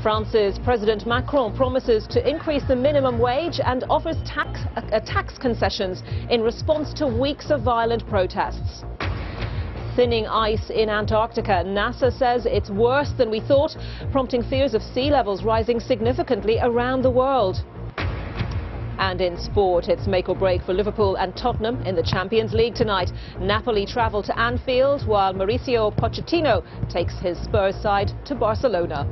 France's President Macron promises to increase the minimum wage and offers tax concessions in response to weeks of violent protests. Thinning ice in Antarctica. NASA says it's worse than we thought, prompting fears of sea levels rising significantly around the world. And in sport, it's make or break for Liverpool and Tottenham in the Champions League tonight. Napoli travel to Anfield, while Mauricio Pochettino takes his Spurs side to Barcelona.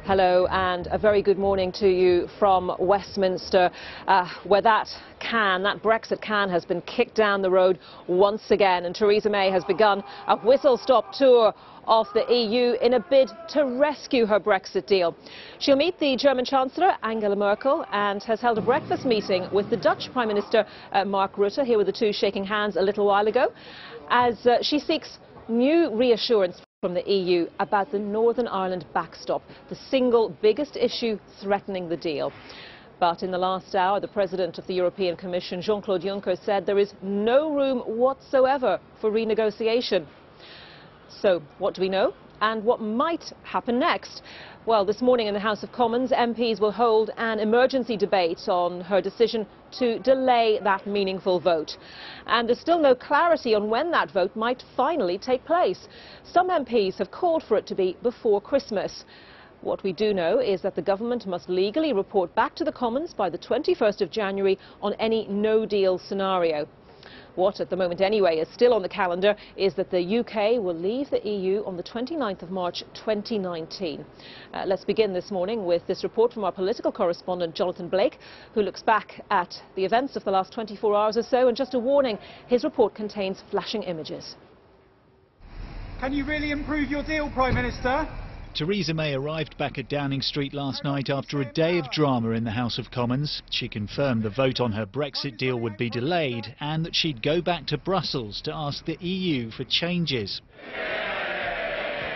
Hello and a very good morning to you from Westminster, where that Brexit can has been kicked down the road once again, and Theresa May has begun a whistle-stop tour of the EU in a bid to rescue her Brexit deal. She'll meet the German Chancellor Angela Merkel and has held a breakfast meeting with the Dutch Prime Minister Mark Rutte. Here were the two shaking hands a little while ago, as she seeks new reassurance from the EU about the Northern Ireland backstop, the single biggest issue threatening the deal. But in the last hour, the President of the European Commission, Jean-Claude Juncker, said there is no room whatsoever for renegotiation. So what do we know? And what might happen next? Well, this morning in the House of Commons, MPs will hold an emergency debate on her decision to delay that meaningful vote. And there's still no clarity on when that vote might finally take place. Some MPs have called for it to be before Christmas. What we do know is that the government must legally report back to the Commons by the 21st of January on any no-deal scenario. What, at the moment anyway, is still on the calendar is that the UK will leave the EU on the 29th of March 2019. Let's begin this morning with this report from our political correspondent Jonathan Blake, who looks back at the events of the last 24 hours or so. And just a warning, his report contains flashing images. Can you really improve your deal, Prime Minister? Theresa May arrived back at Downing Street last night after a day of drama in the House of Commons. She confirmed the vote on her Brexit deal would be delayed and that she'd go back to Brussels to ask the EU for changes.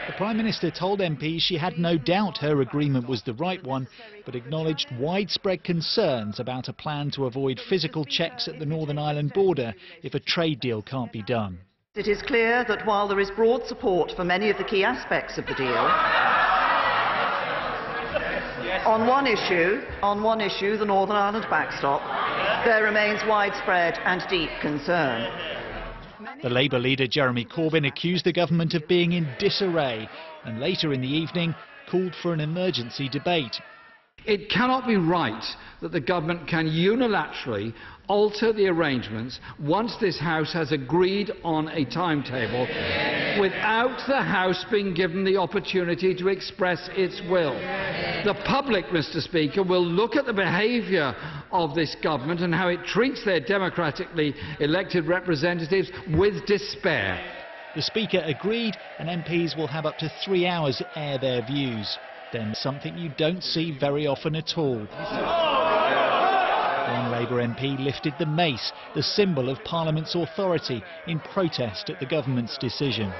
The Prime Minister told MPs she had no doubt her agreement was the right one, but acknowledged widespread concerns about a plan to avoid physical checks at the Northern Ireland border if a trade deal can't be done. It is clear that while there is broad support for many of the key aspects of the deal, on one issue, the Northern Ireland backstop, there remains widespread and deep concern. The Labour leader Jeremy Corbyn accused the government of being in disarray and later in the evening called for an emergency debate. It cannot be right that the government can unilaterally alter the arrangements once this House has agreed on a timetable without the House being given the opportunity to express its will. The public, Mr. Speaker, will look at the behaviour of this government and how it treats their democratically elected representatives with despair. The Speaker agreed, and MPs will have up to 3 hours to air their views. Then something you don't see very often at all. One Labour MP lifted the mace, the symbol of Parliament's authority, in protest at the government's decision.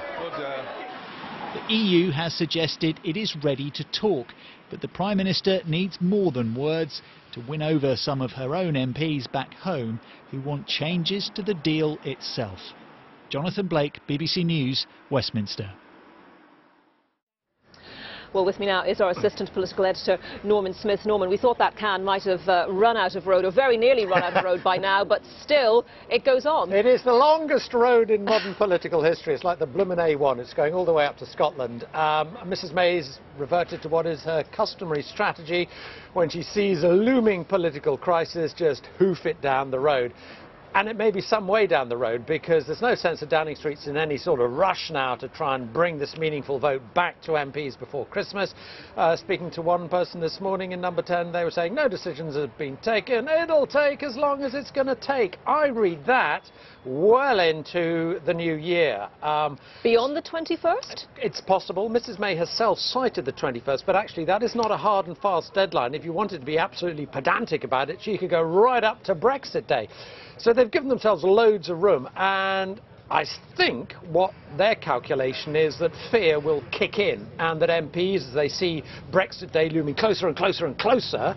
The EU has suggested it is ready to talk, but the Prime Minister needs more than words to win over some of her own MPs back home who want changes to the deal itself. Jonathan Blake, BBC News, Westminster. Well, with me now is our assistant political editor, Norman Smith. Norman, we thought that can might have run out of road, or very nearly run out of road by now, but still, it goes on. It is the longest road in modern political history. It's like the bloomin' A1. It's going all the way up to Scotland. Mrs May's reverted to what is her customary strategy when she sees a looming political crisis, just hoof it down the road. And it may be some way down the road, because there's no sense of Downing Street's in any sort of rush now to try and bring this meaningful vote back to MPs before Christmas. Speaking to one person this morning in number 10, they were saying no decisions have been taken. It'll take as long as it's going to take. I read that well into the new year. Beyond the 21st? It's possible. Mrs May herself cited the 21st, but actually that is not a hard and fast deadline. If you wanted to be absolutely pedantic about it, she could go right up to Brexit Day. So they've given themselves loads of room, and I think what their calculation is that fear will kick in and that MPs, as they see Brexit Day looming closer and closer and closer,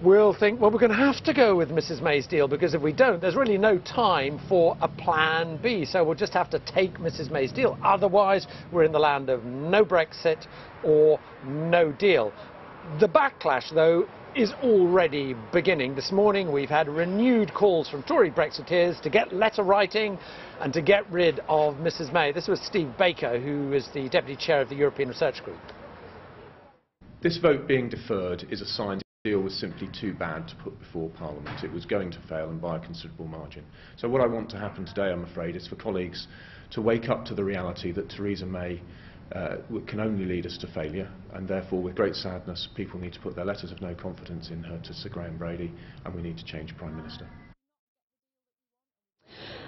will think, well, we're going to have to go with Mrs May's deal, because if we don't, there's really no time for a plan B. So we'll just have to take Mrs May's deal. Otherwise, we're in the land of no Brexit or no deal. The backlash, though, is already beginning. This morning we've had renewed calls from Tory Brexiteers to get letter writing and to get rid of Mrs May. This was Steve Baker, who is the Deputy Chair of the European Research Group. This vote being deferred is a sign the deal was simply too bad to put before Parliament. It was going to fail, and by a considerable margin. So what I want to happen today, I'm afraid, is for colleagues to wake up to the reality that Theresa May can only lead us to failure, and therefore with great sadness people need to put their letters of no confidence in her to Sir Graham Brady, and we need to change Prime Minister.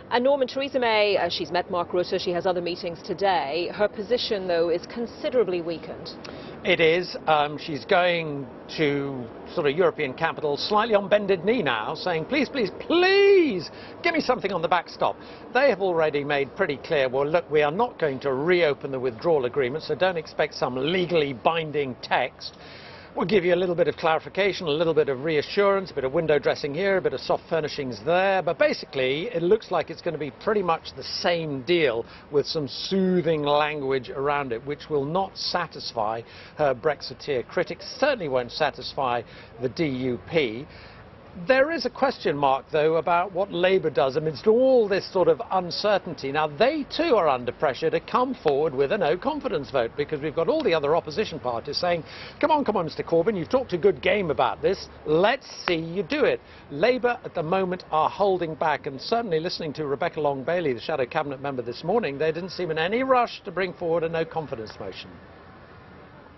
And Norman, Theresa May, she's met Mark Rutte, she has other meetings today. Her position, though, is considerably weakened. It is. She's going to sort of European capitals slightly on bended knee now, saying, please, please, please, give me something on the backstop. They have already made pretty clear, well, look, we are not going to reopen the withdrawal agreement, so don't expect some legally binding text. We'll give you a little bit of clarification, a little bit of reassurance, a bit of window dressing here, a bit of soft furnishings there, but basically it looks like it's going to be pretty much the same deal with some soothing language around it, which will not satisfy her Brexiteer critics, certainly won't satisfy the DUP. There is a question mark, though, about what Labour does amidst all this sort of uncertainty. Now, they too are under pressure to come forward with a no-confidence vote, because we've got all the other opposition parties saying, come on, Mr Corbyn, you've talked a good game about this, let's see you do it. Labour at the moment are holding back, and certainly listening to Rebecca Long-Bailey, the Shadow Cabinet member this morning, they didn't seem in any rush to bring forward a no-confidence motion.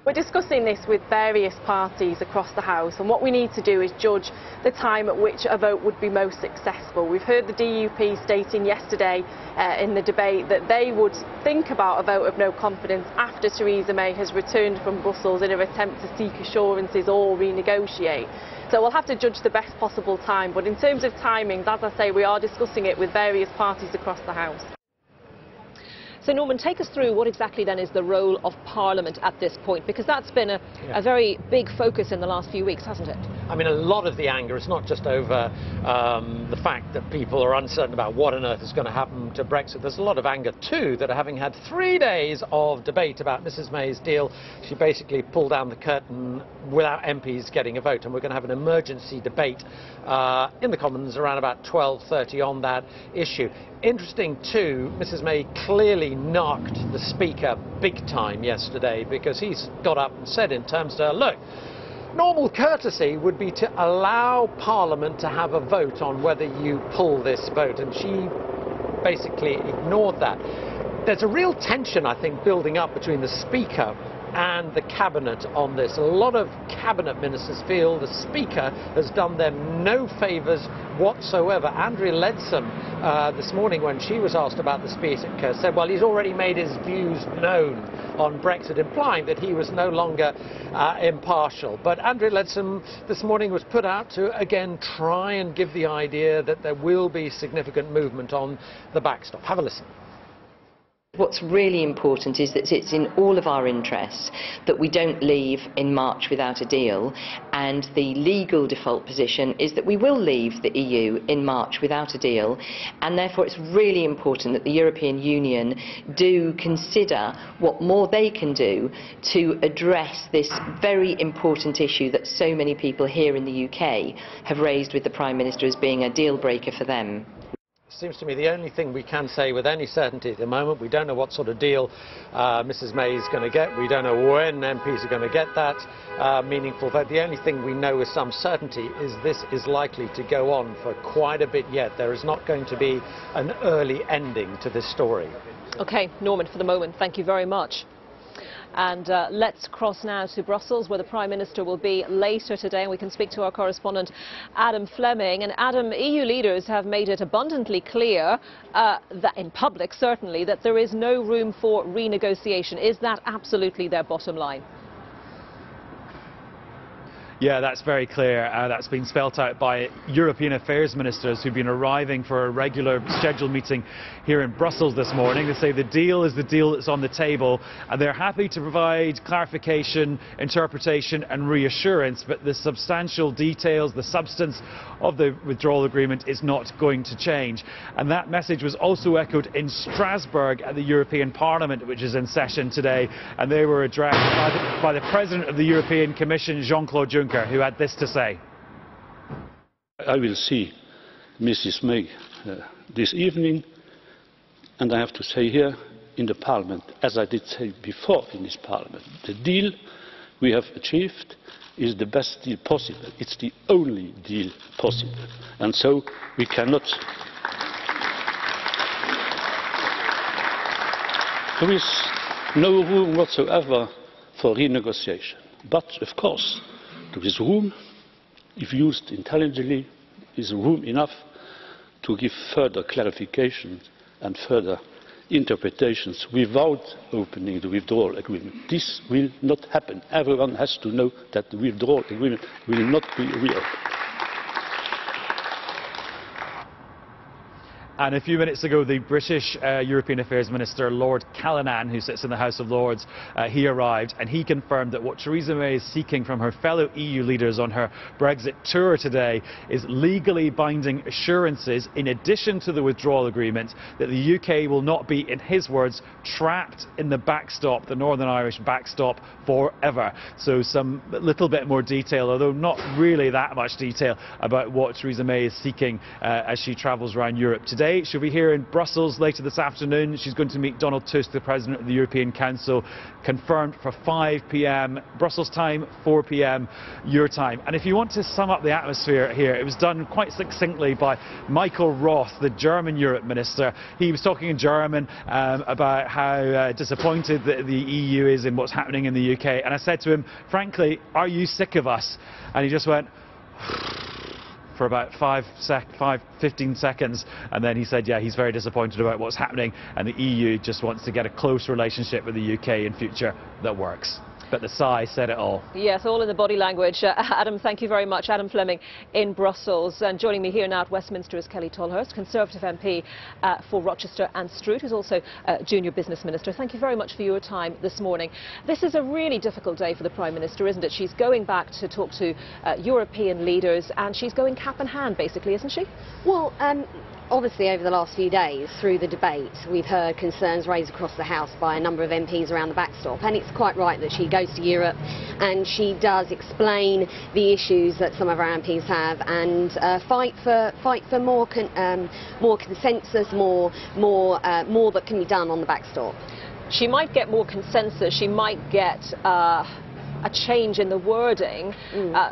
We're discussing this with various parties across the House, and what we need to do is judge the time at which a vote would be most successful. We've heard the DUP stating yesterday in the debate that they would think about a vote of no confidence after Theresa May has returned from Brussels in her attempt to seek assurances or renegotiate. So we'll have to judge the best possible time, but in terms of timings, as I say, we are discussing it with various parties across the House. So, Norman, take us through what exactly then is the role of Parliament at this point, because that's been a very big focus in the last few weeks, hasn't it? I mean, a lot of the anger is not just over the fact that people are uncertain about what on earth is going to happen to Brexit. There's a lot of anger, too, that having had 3 days of debate about Mrs May's deal, she basically pulled down the curtain without MPs getting a vote. And we're going to have an emergency debate in the Commons around about 12:30 on that issue. Interesting, too, Mrs May clearly knocked the Speaker big time yesterday, because he's got up and said in terms of, look, normal courtesy would be to allow Parliament to have a vote on whether you pull this vote, and she basically ignored that. There's a real tension, I think, building up between the Speaker and the Cabinet on this. A lot of Cabinet ministers feel the Speaker has done them no favours whatsoever. Andrea Leadsom this morning, when she was asked about the Speaker, said, well, he's already made his views known on Brexit, implying that he was no longer impartial. But Andrea Leadsom this morning was put out to, again, try and give the idea that there will be significant movement on the backstop. Have a listen. What's really important is that it's in all of our interests that we don't leave in March without a deal, and the legal default position is that we will leave the EU in March without a deal, and therefore it's really important that the European Union do consider what more they can do to address this very important issue that so many people here in the UK have raised with the Prime Minister as being a deal breaker for them. Seems to me the only thing we can say with any certainty at the moment, we don't know what sort of deal Mrs May is going to get. We don't know when MPs are going to get that meaningful vote. The only thing we know with some certainty is this is likely to go on for quite a bit yet. There is not going to be an early ending to this story. OK, Norman, for the moment, thank you very much. And let's cross now to Brussels, where the Prime Minister will be later today, and we can speak to our correspondent Adam Fleming. And Adam, EU leaders have made it abundantly clear, that in public certainly, that there is no room for renegotiation. Is that absolutely their bottom line? Yeah, that's very clear. That's been spelt out by European Affairs ministers who've been arriving for a regular scheduled meeting here in Brussels this morning. They say the deal is the deal that's on the table, and they're happy to provide clarification, interpretation and reassurance, but the substantial details, the substance of the withdrawal agreement is not going to change. And that message was also echoed in Strasbourg at the European Parliament, which is in session today, and they were addressed by the President of the European Commission, Jean-Claude Juncker, who had this to say. I will see Mrs. May this evening, and I have to say here in the Parliament, as I did say before in this Parliament, the deal we have achieved is the best deal possible. It's the only deal possible, and so we cannot. There is no room whatsoever for renegotiation. But, of course, there is room, if used intelligently, is room enough to give further clarification and further interpretations without opening the withdrawal agreement. This will not happen. Everyone has to know that the withdrawal agreement will not be reopened. And a few minutes ago, the British European Affairs Minister, Lord Callanan, who sits in the House of Lords, he arrived, and he confirmed that what Theresa May is seeking from her fellow EU leaders on her Brexit tour today is legally binding assurances, in addition to the withdrawal agreement, that the UK will not be, in his words, trapped in the backstop, the Northern Irish backstop, forever. So some little bit more detail, although not really that much detail, about what Theresa May is seeking as she travels around Europe today. She'll be here in Brussels later this afternoon. She's going to meet Donald Tusk, the President of the European Council, confirmed for 5 p.m. Brussels time, 4 p.m. your time. And if you want to sum up the atmosphere here, it was done quite succinctly by Michael Roth, the German Europe Minister. He was talking in German about how disappointed the EU is in what's happening in the UK. And I said to him, frankly, are you sick of us? And he just went for about 15 seconds, and then he said, yeah, he's very disappointed about what's happening, and the EU just wants to get a close relationship with the UK in future that works. But the sigh said it all. Yes, all in the body language. Adam, thank you very much. Adam Fleming in Brussels. And joining me here now at Westminster is Kelly Tolhurst, Conservative MP for Rochester and Stroud, who's also Junior Business Minister. Thank you very much for your time this morning. This is a really difficult day for the Prime Minister, isn't it? She's going back to talk to European leaders, and she's going cap in hand, basically, isn't she? Well, obviously, over the last few days, through the debate, we've heard concerns raised across the House by a number of MPs around the backstop, and it's quite right that she goes to Europe and she does explain the issues that some of our MPs have, and fight for more consensus, more that can be done on the backstop. She might get more consensus. She might get a change in the wording,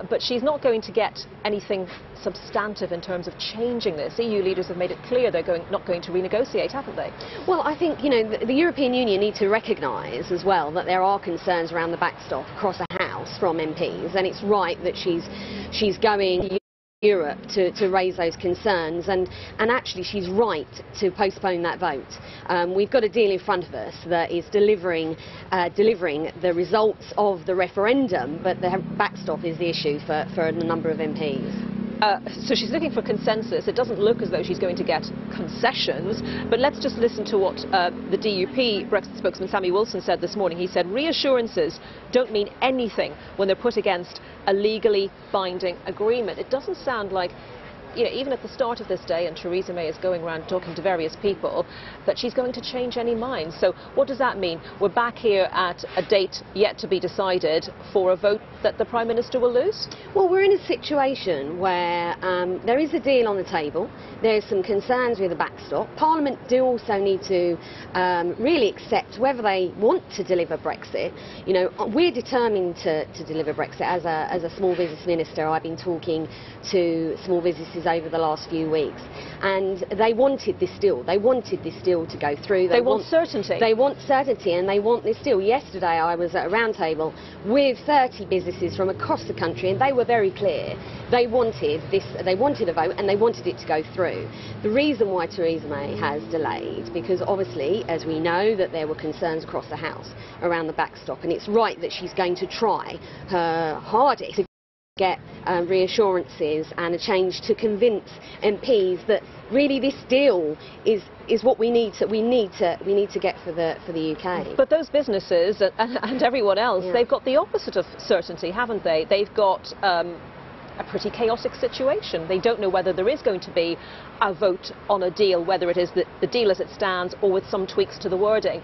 but she's not going to get anything substantive in terms of changing this. EU leaders have made it clear they're not going to renegotiate, haven't they? Well, I think, you know, the European Union need to recognise as well that there are concerns around the backstop across the House from MPs, and it's right that she's going to Europe to raise those concerns, and actually she's right to postpone that vote. We've got a deal in front of us that is delivering the results of the referendum, but the backstop is the issue for a number of MPs. So she's looking for consensus. It doesn't look as though she's going to get concessions, but let's just listen to what the DUP Brexit spokesman Sammy Wilson said this morning. He said reassurances don't mean anything when they're put against a legally binding agreement. It doesn't sound like, you know, even at the start of this day, and Theresa May is going around talking to various people, that she's going to change any mind. So what does that mean? We're back here at a date yet to be decided for a vote that the Prime Minister will lose? Well, we're in a situation where there is a deal on the table. There's some concerns with the backstop. Parliament do also need to really accept whether they want to deliver Brexit. You know, we're determined to deliver Brexit. As a small business minister, I've been talking to small businesses over the last few weeks, and they wanted this deal. They wanted this deal to go through. They want certainty. They want certainty, and they want this deal. Yesterday I was at a round table with 30 businesses from across the country, and they were very clear. They wanted this. They wanted a vote, and they wanted it to go through. The reason why Theresa May has delayed, because obviously, as we know, that there were concerns across the House around the backstop, and it's right that she's going to try her hardest to get reassurances and a change to convince MPs that really this deal is what we need to get for the UK. But those businesses and everyone else, they've got the opposite of certainty, haven't they? They've got a pretty chaotic situation. They don't know whether there is going to be a vote on a deal, whether it is the deal as it stands or with some tweaks to the wording.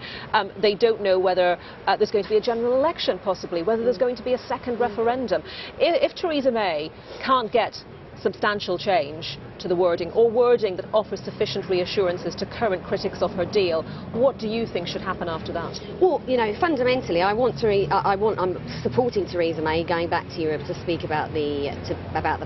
They don't know whether there's going to be a general election, possibly, whether there's going to be a second referendum. If Theresa May can't get substantial change to the wording, or wording that offers sufficient reassurances to current critics of her deal, what do you think should happen after that? Well, you know, fundamentally, I'm supporting Theresa May going back to Europe to speak about the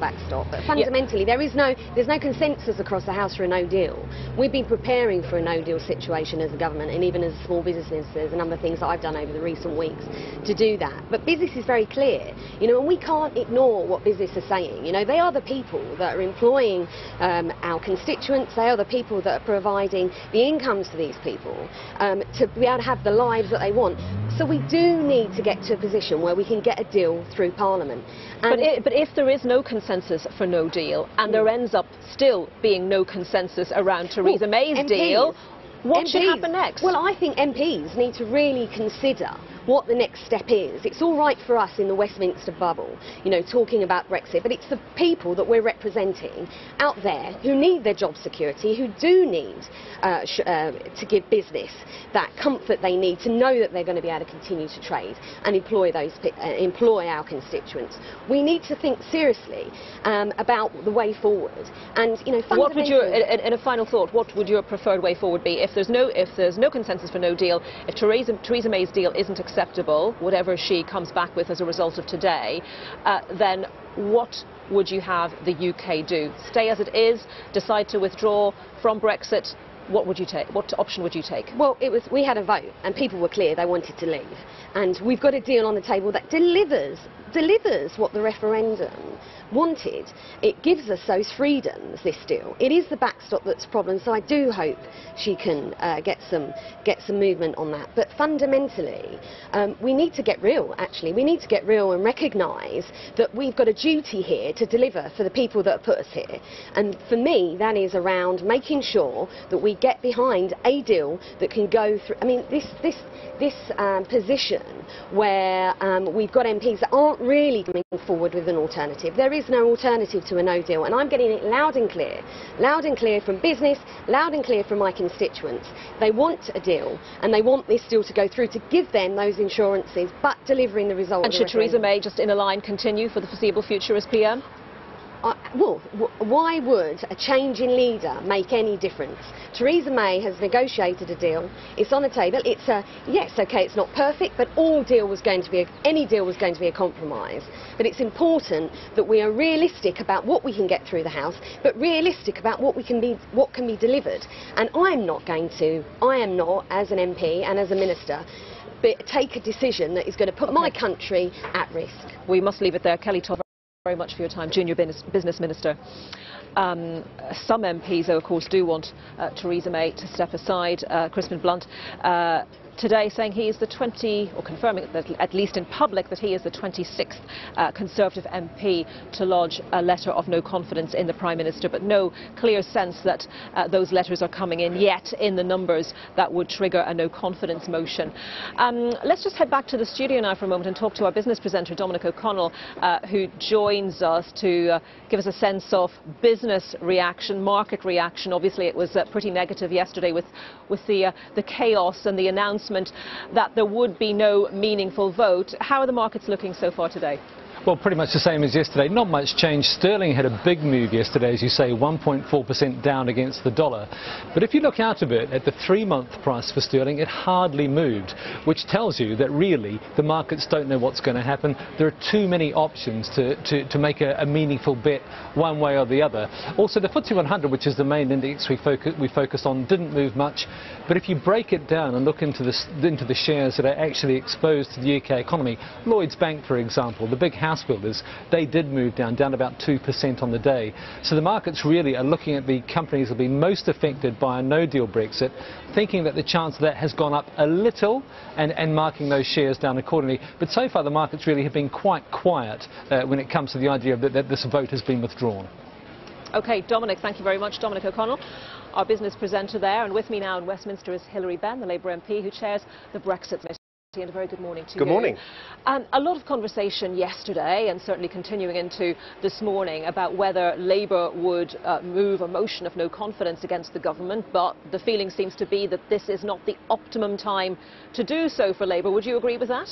backstop. But fundamentally, there's no consensus across the House for a no deal. We've been preparing for a no deal situation as a government, and even as small businesses. There's a number of things that I've done over the recent weeks to do that. But business is very clear, you know, and we can't ignore what business are saying. You know, they are the people that are employing our constituents. They are the people that are providing the incomes to these people to be able to have the lives that they want. So we do need to get to a position where we can get a deal through Parliament. But if there is no consensus for no deal, and there ends up still being no consensus around Theresa May's deal, what should happen next? Well, I think MPs need to really consider what the next step is. It's all right for us in the Westminster bubble, you know, talking about Brexit, but it's the people that we're representing out there who need their job security, who do need to give business that comfort they need to know that they're going to be able to continue to trade and employ our constituents. We need to think seriously about the way forward. And you know, what would your, in a final thought, what would your preferred way forward be if there's no consensus for no deal, if Theresa May's deal isn't acceptable, whatever she comes back with as a result of today, then what would you have the UK do? Stay as it is, decide to withdraw from Brexit? What would you take? What option would you take? Well, we had a vote and people were clear they wanted to leave, and we've got a deal on the table that delivers what the referendum wanted. It gives us those freedoms, this deal. It is the backstop that's a problem, so I do hope she can get some movement on that. But fundamentally, we need to get real, actually. We need to get real and recognise that we've got a duty here to deliver for the people that have put us here. And for me, that is around making sure that we get behind a deal that can go through. I mean, this position where we've got MPs that aren't really coming forward with an alternative. There is no alternative to a no deal, and I'm getting it loud and clear from business, loud and clear from my constituents. They want a deal, and they want this deal to go through to give them those insurances, but delivering the result. And should Theresa May, just in a line, continue for the foreseeable future as PM? Well, why would a change in leader make any difference? Theresa May has negotiated a deal. It's on the table. It's yes, okay, it's not perfect, but any deal was going to be a compromise. But it's important that we are realistic about what we can get through the House, but realistic about what can be delivered. And I am not, as an MP and as a minister, take a decision that is going to put my country at risk. We must leave it there. Kelly Todd, very much for your time, Junior Business Minister. Some MPs, though, of course, do want Theresa May to step aside. Crispin Blunt today saying he is the or confirming that at least in public that he is the 26th Conservative MP to lodge a letter of no confidence in the Prime Minister, but no clear sense that those letters are coming in yet in the numbers that would trigger a no confidence motion. Let's just head back to the studio now for a moment and talk to our business presenter Dominic O'Connell, who joins us to give us a sense of business reaction, market reaction. Obviously it was pretty negative yesterday with the chaos and the announcement that there would be no meaningful vote. How are the markets looking so far today? Well, pretty much the same as yesterday. Not much change. Sterling had a big move yesterday, as you say, 1.4% down against the dollar. But if you look out a bit at the 3-month price for sterling, it hardly moved, which tells you that really the markets don't know what's going to happen. There are too many options to make a meaningful bet one way or the other. Also, the FTSE 100, which is the main index we focus on, didn't move much. But if you break it down and look into the shares that are actually exposed to the UK economy, Lloyds Bank, for example, the big house house builders, they did move down about 2% on the day. So the markets really are looking at the companies that will be most affected by a no-deal Brexit, thinking that the chance of that has gone up a little and marking those shares down accordingly. But so far the markets really have been quite quiet when it comes to the idea that this vote has been withdrawn. OK, Dominic, thank you very much. Dominic O'Connell, our business presenter there. And with me now in Westminster is Hilary Benn, the Labour MP who chairs the Brexit Committee. And a very good morning to you. Good morning. A lot of conversation yesterday and certainly continuing into this morning about whether Labour would move a motion of no confidence against the government, but the feeling seems to be that this is not the optimum time to do so for Labour. Would you agree with that?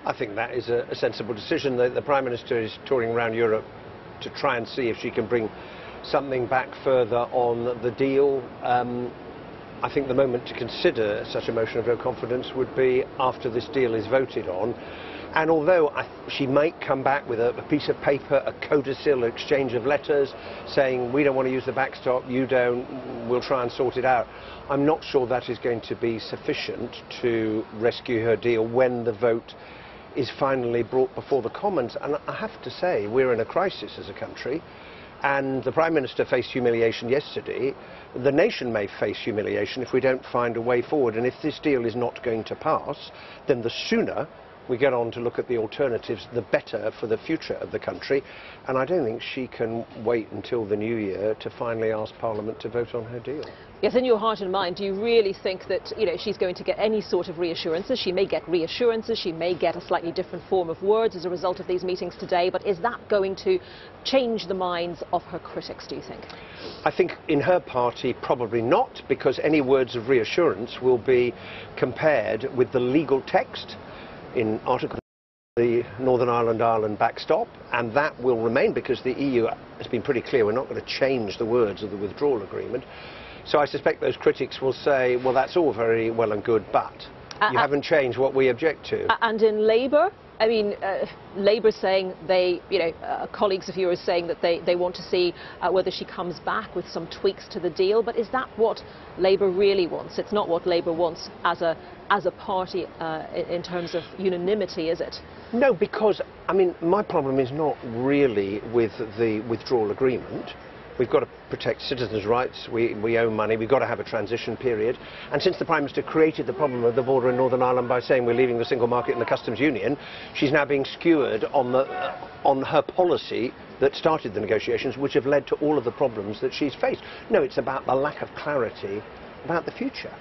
I think that is a sensible decision. The Prime Minister is touring around Europe to try and see if she can bring something back further on the deal. I think the moment to consider such a motion of no confidence would be after this deal is voted on. And although she might come back with a piece of paper, a codicil, exchange of letters, saying we don't want to use the backstop, you don't, we'll try and sort it out, I'm not sure that is going to be sufficient to rescue her deal when the vote is finally brought before the Commons. And I have to say, we're in a crisis as a country. And the Prime Minister faced humiliation yesterday. The nation may face humiliation if we don't find a way forward. And if this deal is not going to pass, then the sooner we get on to look at the alternatives, the better for the future of the country. And I don't think she can wait until the new year to finally ask Parliament to vote on her deal. Yes, in your heart and mind, do you really think that, she's going to get any sort of reassurances? She may get reassurances, she may get a slightly different form of words as a result of these meetings today, but is that going to change the minds of her critics, do you think? I think in her party probably not, because any words of reassurance will be compared with the legal text in Article the Northern Ireland backstop, and that will remain because the EU has been pretty clear we're not going to change the words of the withdrawal agreement. So I suspect those critics will say, well, that's all very well and good, but you haven't changed what we object to. And in Labour, I mean, Labour saying they, colleagues of yours saying that they want to see whether she comes back with some tweaks to the deal. But is that what Labour really wants? It's not what Labour wants as a party in terms of unanimity, is it? No, because, I mean, my problem is not really with the withdrawal agreement. We've got to protect citizens' rights, we owe money, we've got to have a transition period. And since the Prime Minister created the problem of the border in Northern Ireland by saying we're leaving the single market and the customs union, she's now being skewered on her policy that started the negotiations, which have led to all of the problems that she's faced. No, it's about the lack of clarity about the future.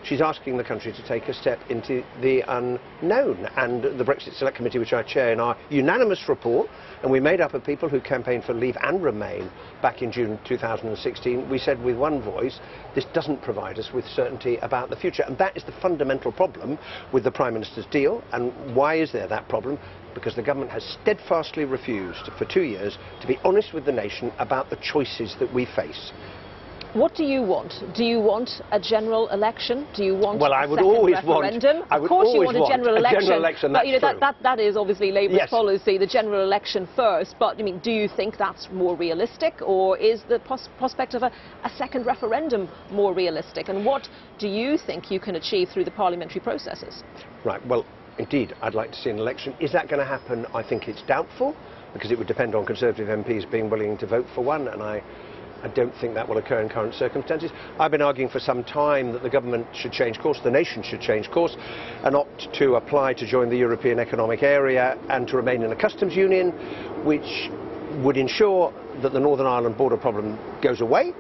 She's asking the country to take a step into the unknown. And the Brexit Select Committee, which I chair, in our unanimous report, and we made up of people who campaigned for Leave and Remain back in June 2016, we said with one voice, this doesn't provide us with certainty about the future. And that is the fundamental problem with the Prime Minister's deal. And why is there that problem? Because the government has steadfastly refused for 2 years to be honest with the nation about the choices that we face. What do you want? Do you want a general election? Do you want a second referendum? Of course you want a general election. But that is obviously Labour's policy, the general election first. But I mean, do you think that's more realistic, or is the prospect of a second referendum more realistic? And what do you think you can achieve through the parliamentary processes? Right, well, indeed, I'd like to see an election. Is that going to happen? I think it's doubtful, because it would depend on Conservative MPs being willing to vote for one, and I don't think that will occur in current circumstances. I've been arguing for some time that the government should change course, the nation should change course, and opt to apply to join the European Economic Area and to remain in a customs union, which would ensure that the Northern Ireland border problem goes away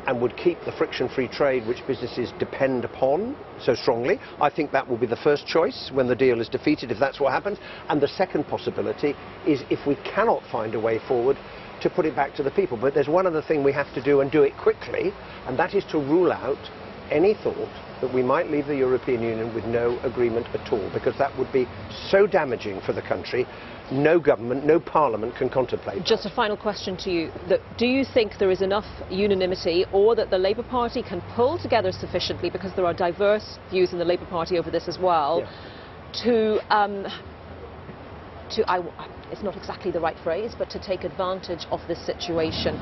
and would keep the friction-free trade which businesses depend upon so strongly. I think that will be the first choice when the deal is defeated, if that's what happens. And the second possibility is, if we cannot find a way forward, to put it back to the people. But there's one other thing we have to do, and do it quickly, and that is to rule out any thought that we might leave the European Union with no agreement at all, because that would be so damaging for the country. No government, no parliament can contemplate that. Just a final question to you. Do you think there is enough unanimity, or that the Labour Party can pull together sufficiently, because there are diverse views in the Labour Party over this as well, it's not exactly the right phrase, but to take advantage of this situation,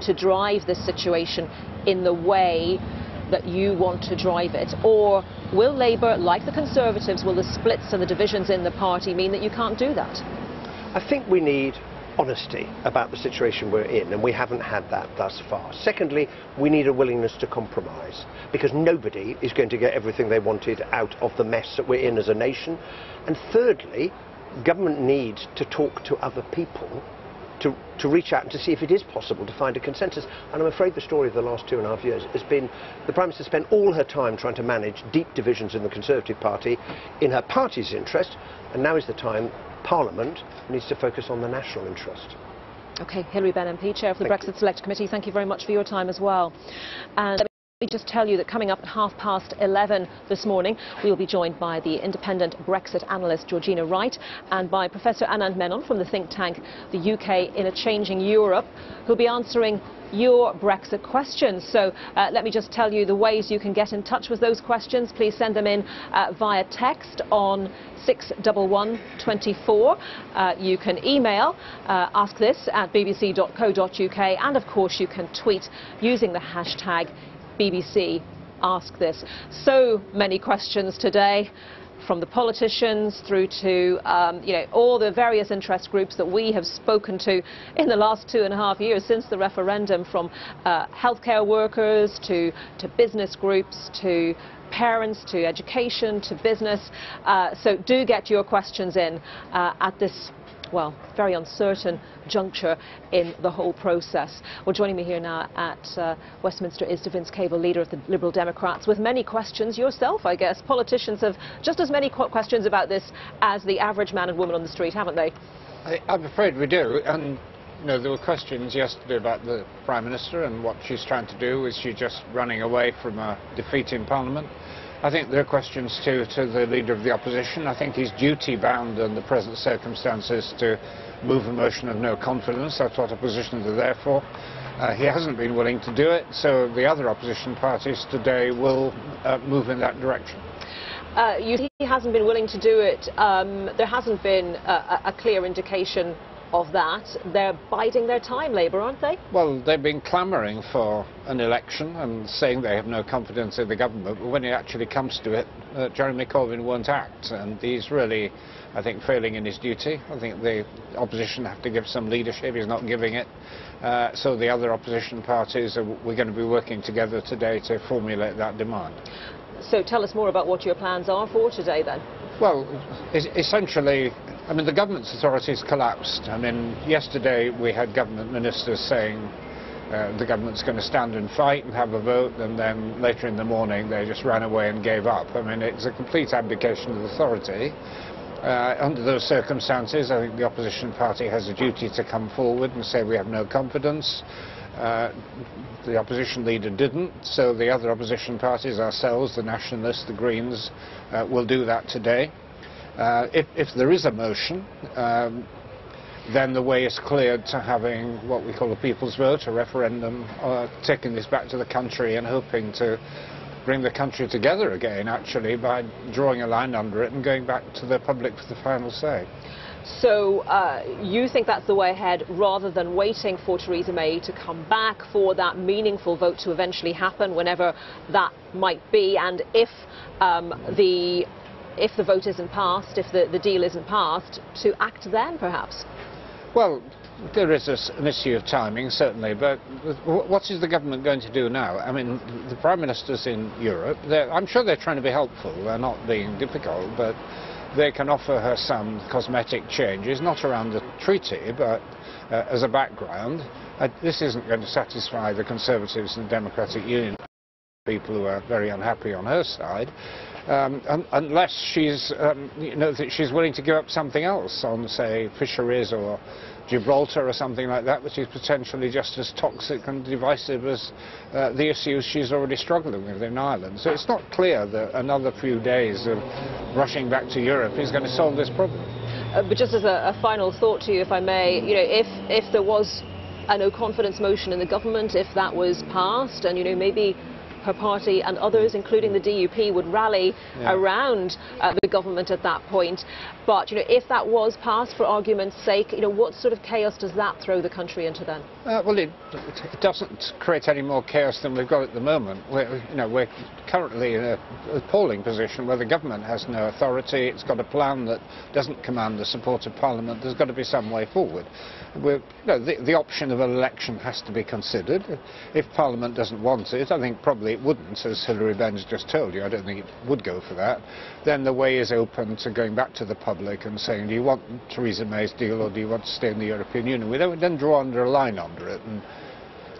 to drive this situation in the way that you want to drive it? Or will Labour, like the Conservatives, will the splits and the divisions in the party mean that you can't do that? I think we need honesty about the situation we're in, and we haven't had that thus far. Secondly, we need a willingness to compromise, because nobody is going to get everything they wanted out of the mess that we're in as a nation. And thirdly, government needs to talk to other people, to reach out and to see if it is possible to find a consensus. And I'm afraid the story of the last 2.5 years has been the Prime Minister spent all her time trying to manage deep divisions in the Conservative Party in her party's interest, and now is the time Parliament needs to focus on the national interest. OK, Hilary Benn MP, Chair of the Brexit Select Committee, thank you very much for your time as well. And let me just tell you that coming up at 11:30 this morning, we'll be joined by the independent Brexit analyst Georgina Wright and by Professor Anand Menon from the think tank The UK in a Changing Europe, who'll be answering your Brexit questions. So let me just tell you the ways you can get in touch with those questions. Please send them in via text on 61124. You can email askthis@bbc.co.uk, and of course you can tweet using the hashtag BBC Ask This. So many questions today, from the politicians through to all the various interest groups that we have spoken to in the last 2.5 years since the referendum, from healthcare workers to business groups, to parents, to education, to business. So do get your questions in at this, well, very uncertain juncture in the whole process. Well, joining me here now at Westminster is Sir Vince Cable, leader of the Liberal Democrats, with many questions yourself, I guess. Politicians have just as many questions about this as the average man and woman on the street, haven't they? I'm afraid we do. And there were questions yesterday about the Prime Minister and what she's trying to do. Is she just running away from a defeat in Parliament? I think there are questions too to the Leader of the Opposition. I think he's duty-bound in the present circumstances to move a motion of no confidence. That's what oppositions are there for. He hasn't been willing to do it, so the other opposition parties today will move in that direction. He hasn't been willing to do it. There hasn't been a clear indication of that. They're biding their time, Labour, aren't they? Well, they've been clamouring for an election and saying they have no confidence in the government, but when it actually comes to it, Jeremy Corbyn won't act, and he's really, I think, failing in his duty. I think the opposition have to give some leadership. He's not giving it. So the other opposition parties, we're going to be working together today to formulate that demand. So tell us more about what your plans are for today, then. Well, essentially, I mean, the government's authorities collapsed. I mean, yesterday we had government ministers saying the government's going to stand and fight and have a vote, and then later in the morning they just ran away and gave up. I mean, it's a complete abdication of authority. Under those circumstances, I think the opposition party has a duty to come forward and say we have no confidence. The opposition leader didn't, so the other opposition parties, ourselves, the Nationalists, the Greens, will do that today. If there is a motion, then the way is cleared to having what we call a people's vote, a referendum, taking this back to the country and hoping to bring the country together again, actually, by drawing a line under it and going back to the public for the final say. So you think that's the way ahead, rather than waiting for Theresa May to come back for that meaningful vote to eventually happen, whenever that might be, and if the vote isn't passed, if the deal isn't passed, to act then, perhaps? Well, there is an issue of timing, certainly, but what is the government going to do now? I mean, the Prime Ministers in Europe, I'm sure they're trying to be helpful, they're not being difficult, but they can offer her some cosmetic changes, not around the treaty, but as a background. This isn't going to satisfy the Conservatives and the Democratic Union, people who are very unhappy on her side, unless she's, that she's willing to give up something else on, say, fisheries or Gibraltar or something like that, which is potentially just as toxic and divisive as the issues she's already struggling with in Ireland. So it's not clear that another few days of rushing back to Europe is going to solve this problem. But just as a final thought to you, if I may, if there was a no confidence motion in the government, if that was passed, and maybe her party and others, including the DUP, would rally around the government at that point. But, you know, if that was passed, for argument's sake, you know, what sort of chaos does that throw the country into then? Well, it doesn't create any more chaos than we've got at the moment. We're currently in a appalling position where the government has no authority. It's got a plan that doesn't command the support of Parliament. There's got to be some way forward. The option of an election has to be considered. If Parliament doesn't want it, I think probably it wouldn't, as Hilary Benn just told you. I don't think it would go for that. Then the way is open to going back to the public and saying, do you want Theresa May's deal or do you want to stay in the European Union? We don't then draw under a line under it.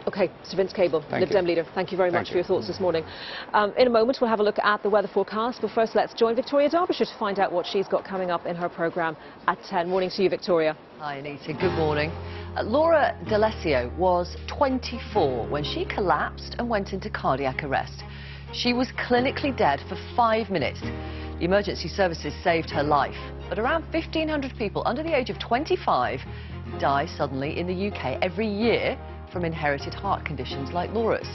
OK, Sir Vince Cable, Lib Dem leader, thank you very much for your thoughts this morning. In a moment, we'll have a look at the weather forecast, but first let's join Victoria Derbyshire to find out what she's got coming up in her programme at 10. Morning to you, Victoria. Hi, Anita. Good morning. Laura D'Alessio was 24 when she collapsed and went into cardiac arrest. She was clinically dead for 5 minutes. The emergency services saved her life, but around 1,500 people under the age of 25 die suddenly in the UK every year from inherited heart conditions like Laura's.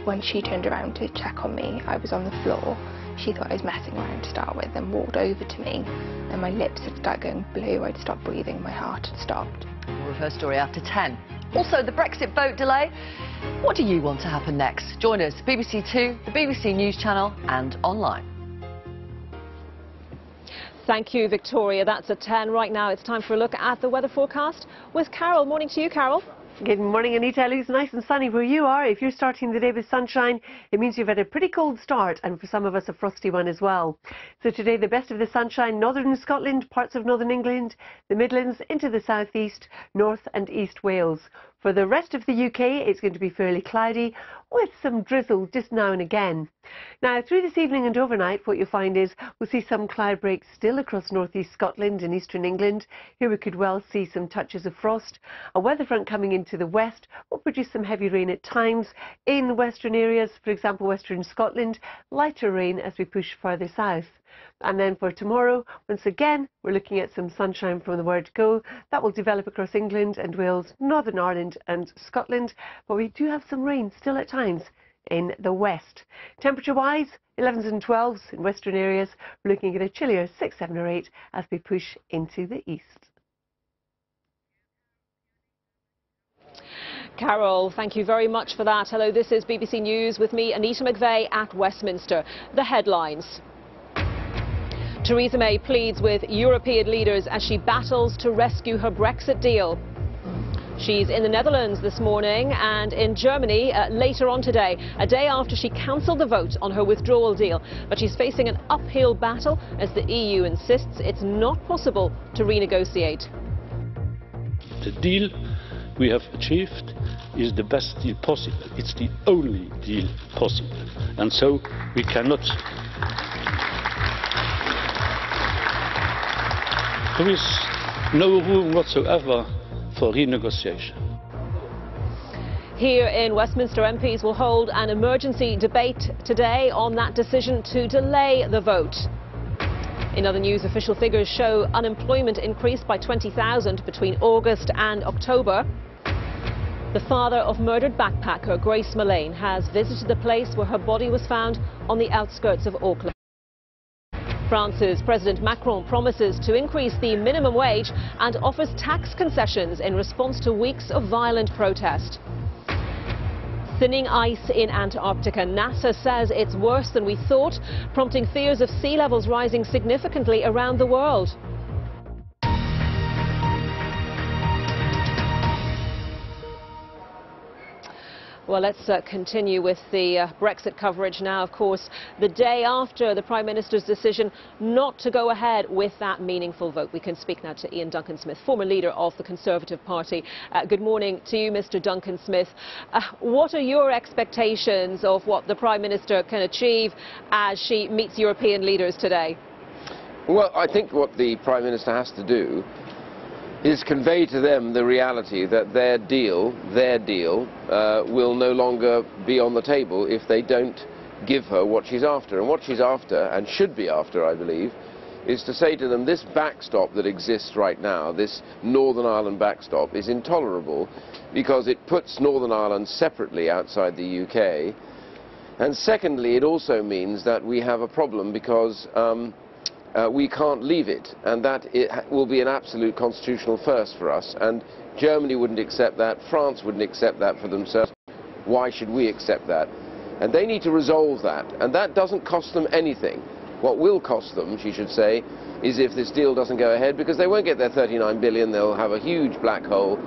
When she turned around to check on me, I was on the floor. She thought I was messing around to start with, then walked over to me, and my lips had started going blue. I'd stopped breathing, my heart had stopped. More of her story after 10. Also, the Brexit vote delay. What do you want to happen next? Join us, BBC Two, the BBC News Channel, and online. Thank you, Victoria. That's at 10. Right now, it's time for a look at the weather forecast with Carol. Morning to you, Carol. Good morning, Anita. It looks nice and sunny where you are. If you're starting the day with sunshine, it means you've had a pretty cold start, and for some of us a frosty one as well. So today, the best of the sunshine, northern Scotland, parts of northern England, the Midlands, into the southeast, north and east Wales. For the rest of the UK, it's going to be fairly cloudy with some drizzle just now and again. Now, through this evening and overnight, what you'll find is we'll see some cloud breaks still across northeast Scotland and eastern England. Here we could well see some touches of frost. A weather front coming into the west will produce some heavy rain at times in western areas, for example, western Scotland, lighter rain as we push further south. And then for tomorrow, once again, we're looking at some sunshine from the word go. That will develop across England and Wales, Northern Ireland and Scotland, but we do have some rain still at times in the west. Temperature-wise, 11s and 12s in western areas. We're looking at a chillier 6, 7 or 8 as we push into the east. Carol, thank you very much for that. Hello, this is BBC News with me, Anita McVeigh at Westminster. The headlines. Theresa May pleads with European leaders as she battles to rescue her Brexit deal. She's in the Netherlands this morning and in Germany later on today, a day after she cancelled the vote on her withdrawal deal. But she's facing an uphill battle as the EU insists it's not possible to renegotiate. The deal we have achieved is the best deal possible. It's the only deal possible. And so we cannot... There is no room whatsoever for renegotiation. Here in Westminster, MPs will hold an emergency debate today on that decision to delay the vote. In other news, official figures show unemployment increased by 20,000 between August and October. The father of murdered backpacker Grace Mullane has visited the place where her body was found on the outskirts of Auckland. France's President Macron promises to increase the minimum wage and offers tax concessions in response to weeks of violent protest. Thinning ice in Antarctica. NASA says it's worse than we thought, prompting fears of sea levels rising significantly around the world. Well, let's continue with the Brexit coverage now. Of course, the day after the Prime Minister's decision not to go ahead with that meaningful vote. We can speak now to Ian Duncan-Smith, former leader of the Conservative Party. Good morning to you, Mr. Duncan-Smith. What are your expectations of what the Prime Minister can achieve as she meets European leaders today? Well, I think what the Prime Minister has to do is convey to them the reality that their deal will no longer be on the table if they don't give her what she's after. And what she's after, and should be after, I believe, is to say to them this backstop that exists right now, this Northern Ireland backstop, is intolerable because it puts Northern Ireland separately outside the UK. And secondly, it also means that we have a problem because we can't leave it, and that it will be an absolute constitutional first for us. And Germany wouldn't accept that, France wouldn't accept that for themselves. Why should we accept that? And they need to resolve that, and that doesn't cost them anything. What will cost them, she should say, is if this deal doesn't go ahead, because they won't get their 39 billion, they'll have a huge black hole,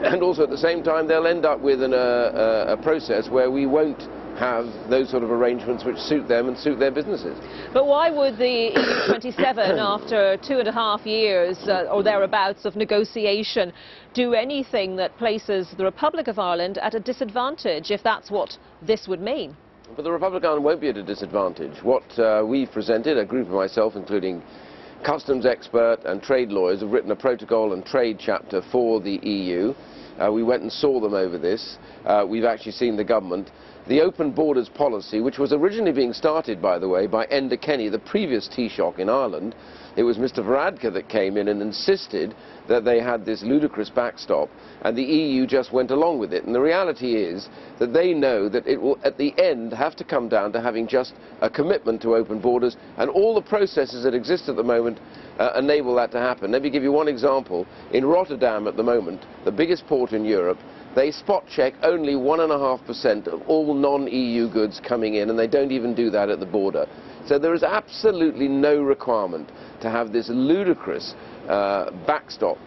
and also at the same time they'll end up with a process where we won't have those sort of arrangements which suit them and suit their businesses. But why would the EU27, after 2.5 years or thereabouts of negotiation, do anything that places the Republic of Ireland at a disadvantage, if that's what this would mean? But the Republic of Ireland won't be at a disadvantage. What we've presented, a group of myself, including customs expert and trade lawyers, have written a protocol and trade chapter for the EU. We went and saw them over this. We've actually seen the government. The open borders policy, which was originally being started, by the way, by Enda Kenny, the previous Taoiseach in Ireland. It was Mr Varadkar that came in and insisted that they had this ludicrous backstop, and the EU just went along with it. And the reality is that they know that it will, at the end, have to come down to having just a commitment to open borders, and all the processes that exist at the moment enable that to happen. Let me give you one example. In Rotterdam at the moment, the biggest port in Europe, they spot check only 1.5% of all non-EU goods coming in, and they don't even do that at the border. So there is absolutely no requirement to have this ludicrous backstop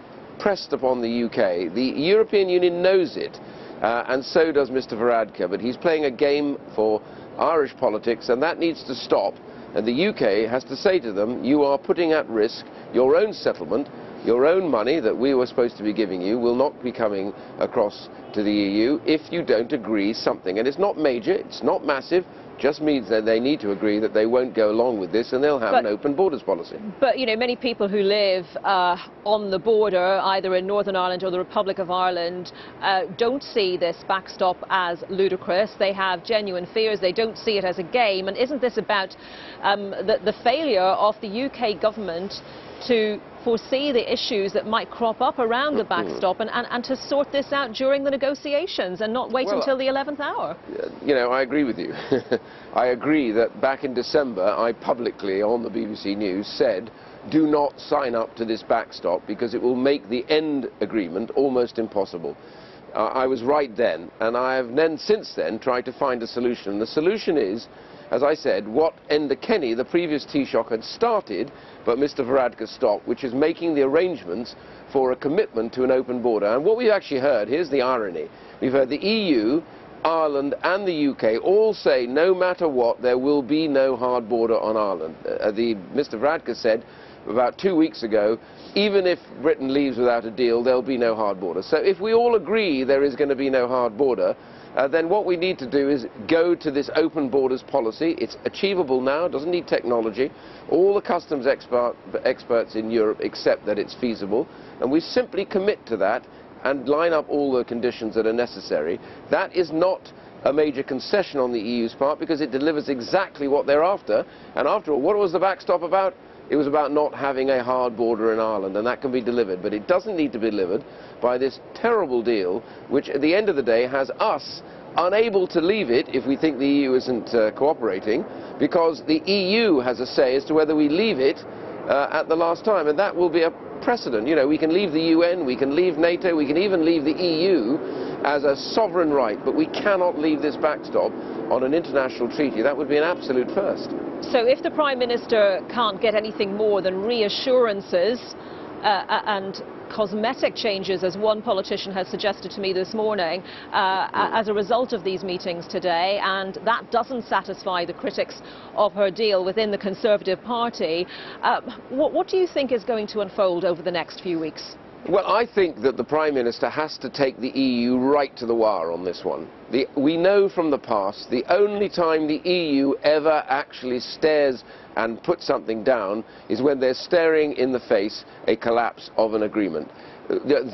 pressed upon the UK. The European Union knows it, and so does Mr Varadkar, but he's playing a game for Irish politics, and that needs to stop. And the UK has to say to them, you are putting at risk your own settlement. Your own money that we were supposed to be giving you will not be coming across to the EU if you don't agree something. And it's not major, it's not massive, just means that they need to agree that they won't go along with this, and they'll have an open borders policy. But, you know, many people who live on the border, either in Northern Ireland or the Republic of Ireland, don't see this backstop as ludicrous. They have genuine fears. They don't see it as a game. And isn't this about the failure of the UK government to foresee the issues that might crop up around the backstop and to sort this out during the negotiations and not wait until the 11th hour? You know, I agree with you. I agree that back in December, I publicly on the BBC News said, do not sign up to this backstop because it will make the end agreement almost impossible. I was right then, and I have then since then tried to find a solution. The solution is, as I said, what Enda Kenny, the previous Taoiseach, had started, but Mr Varadkar stopped, which is making the arrangements for a commitment to an open border. And what we've actually heard, here's the irony, we've heard the EU, Ireland and the UK all say no matter what, there will be no hard border on Ireland. Mr Varadkar said about 2 weeks ago, even if Britain leaves without a deal, there'll be no hard border. So if we all agree there is going to be no hard border, then what we need to do is go to this open borders policy. It's achievable now, it doesn't need technology. All the customs experts in Europe accept that it's feasible, and we simply commit to that and line up all the conditions that are necessary. That is not a major concession on the EU's part because it delivers exactly what they're after. And after all, what was the backstop about? It was about not having a hard border in Ireland, and that can be delivered. But it doesn't need to be delivered by this terrible deal, which at the end of the day has us unable to leave it if we think the EU isn't cooperating, because the EU has a say as to whether we leave it at the last time, and that will be a precedent. You know, we can leave the UN, we can leave NATO, we can even leave the EU as a sovereign right, but we cannot leave this backstop on an international treaty. That would be an absolute first. So if the Prime Minister can't get anything more than reassurances and cosmetic changes, as one politician has suggested to me this morning, as a result of these meetings today, and that doesn't satisfy the critics of her deal within the Conservative Party, what do you think is going to unfold over the next few weeks? Well, I think that the Prime Minister has to take the EU right to the wire on this one. We know from the past the only time the EU ever actually stares and puts something down is when they're staring in the face a collapse of an agreement. The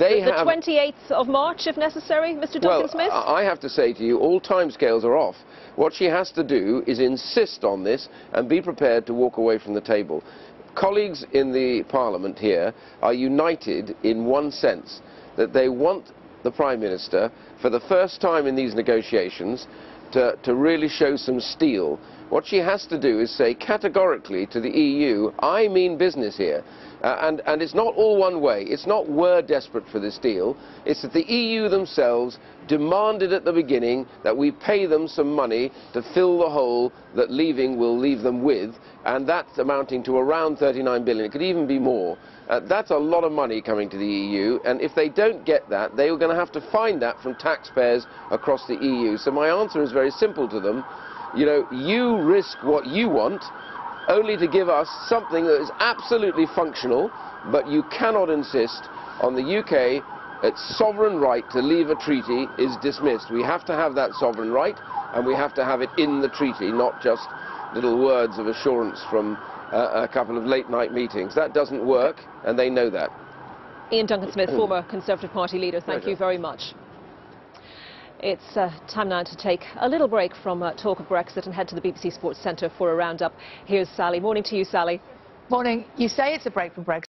28th of March, if necessary, Mr. Duncan-Smith? Well, I have to say to you, all timescales are off. What she has to do is insist on this and be prepared to walk away from the table. Colleagues in the Parliament here are united in one sense, that they want the Prime Minister, for the first time in these negotiations, to really show some steel, what she has to do is say categorically to the EU, I mean business here. And it's not all one way. It's not we're desperate for this deal. It's that the EU themselves demanded at the beginning that we pay them some money to fill the hole that leaving will leave them with, and that's amounting to around 39 billion. It could even be more. That's a lot of money coming to the EU, and if they don't get that, they are going to have to find that from taxpayers across the EU. So my answer is very simple to them. You know, you risk what you want, only to give us something that is absolutely functional, but you cannot insist on the UK. Its sovereign right to leave a treaty is dismissed. We have to have that sovereign right, and we have to have it in the treaty, not just little words of assurance from a couple of late-night meetings. That doesn't work, and they know that. Ian Duncan-Smith, former Conservative Party leader, thank you very much. It's time now to take a little break from talk of Brexit and head to the BBC Sports Centre for a roundup. Here's Sally. Morning to you, Sally. Morning. You say it's a break from Brexit.